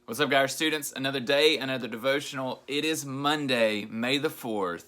What's up, guys, students? Another day, another devotional. It is Monday, May the 4th.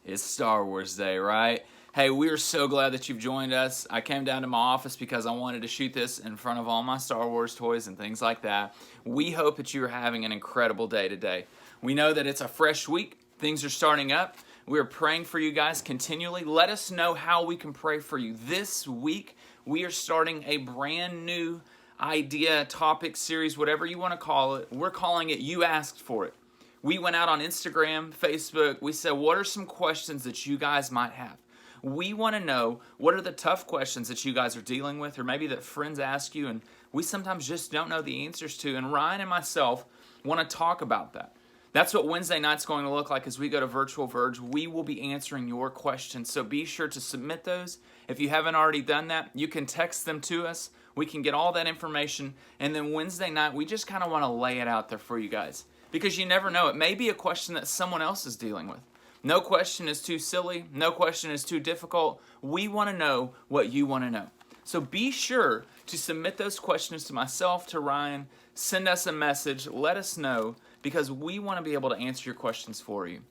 It's Star Wars Day, right? Hey, we are so glad that you've joined us. I came down to my office because I wanted to shoot this in front of all my Star Wars toys and things like that. We hope that you are having an incredible day today. We know that it's a fresh week. Things are starting up. We are praying for you guys continually. Let us know how we can pray for you. This week, we are starting a brand new idea, topic, series, whatever you want to call it. We're calling it You Asked For It. We went out on Instagram, Facebook. We said, what are some questions that you guys might have? We want to know what are the tough questions that you guys are dealing with, or maybe that friends ask you and we sometimes just don't know the answers to. And Ryan and myself want to talk about that. That's what Wednesday night's going to look like as we go to Virtual Verge. We will be answering your questions, so be sure to submit those. If you haven't already done that, you can text them to us. We can get all that information, and then Wednesday night, we just kind of want to lay it out there for you guys, because you never know. It may be a question that someone else is dealing with. No question is too silly. No question is too difficult. We want to know what you want to know. So be sure to submit those questions to myself, to Ryan. Send us a message. Let us know, because we want to be able to answer your questions for you.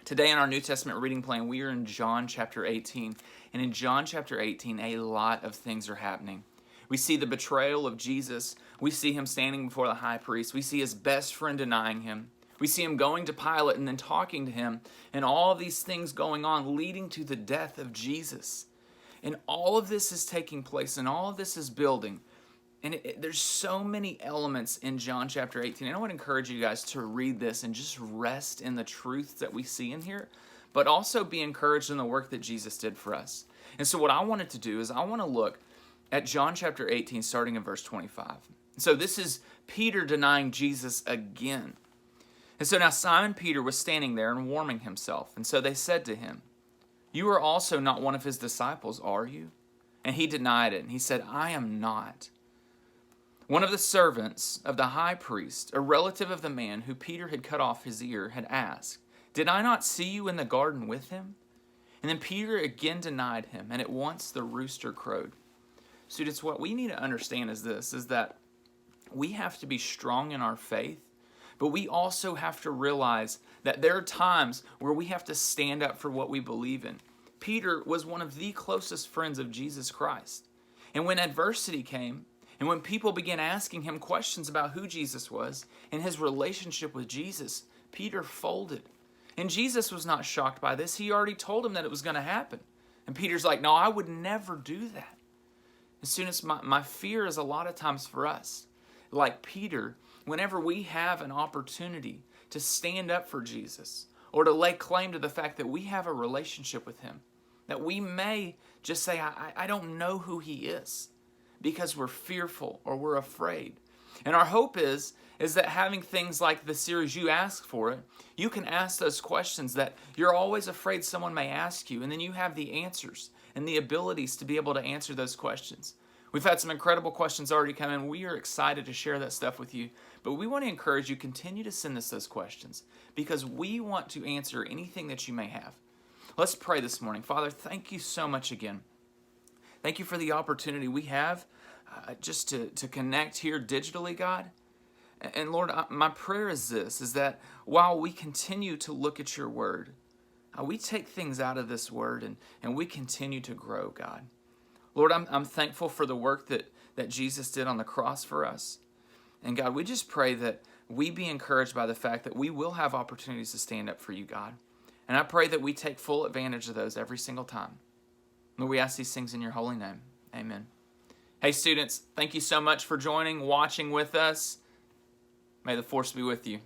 Today in our New Testament reading plan, we are in John chapter 18. And in John chapter 18, a lot of things are happening. We see the betrayal of Jesus. We see him standing before the high priest. We see his best friend denying him. We see him going to Pilate and then talking to him. And all of these things going on, leading to the death of Jesus. And all of this is taking place, and all of this is building. And there's so many elements in John chapter 18. And I would encourage you guys to read this and just rest in the truths that we see in here, but also be encouraged in the work that Jesus did for us. And so what I wanted to do is I want to look at John chapter 18, starting in verse 25. So this is Peter denying Jesus again. And so now Simon Peter was standing there and warming himself. And so they said to him, "You are also not one of his disciples, are you?" And he denied it. And he said, "I am not." One of the servants of the high priest, a relative of the man who Peter had cut off his ear, had asked, "Did I not see you in the garden with him?" And then Peter again denied him, and at once the rooster crowed. Students, what we need to understand is this, is that we have to be strong in our faith, but we also have to realize that there are times where we have to stand up for what we believe in. Peter was one of the closest friends of Jesus Christ. And when adversity came, and when people began asking him questions about who Jesus was and his relationship with Jesus, Peter folded. And Jesus was not shocked by this. He already told him that it was going to happen. And Peter's like, "No, I would never do that." As soon as my fear is a lot of times for us, like Peter, whenever we have an opportunity to stand up for Jesus or to lay claim to the fact that we have a relationship with him, that we may just say, I don't know who he is, because we're fearful or we're afraid. And our hope is that having things like the series You Ask For It, you can ask those questions that you're always afraid someone may ask you, and then you have the answers and the abilities to be able to answer those questions. We've had some incredible questions already come in. We are excited to share that stuff with you, but we want to encourage you, continue to send us those questions, because we want to answer anything that you may have. Let's pray this morning. Father, thank you so much again. Thank you for the opportunity we have just to connect here digitally, God. And Lord, my prayer is this, is that while we continue to look at your word, we take things out of this word and we continue to grow, God. Lord, I'm thankful for the work that Jesus did on the cross for us. And God, we just pray that we be encouraged by the fact that we will have opportunities to stand up for you, God. And I pray that we take full advantage of those every single time. Lord, we ask these things in your holy name. Amen. Hey, students, thank you so much for joining, watching with us. May the force be with you.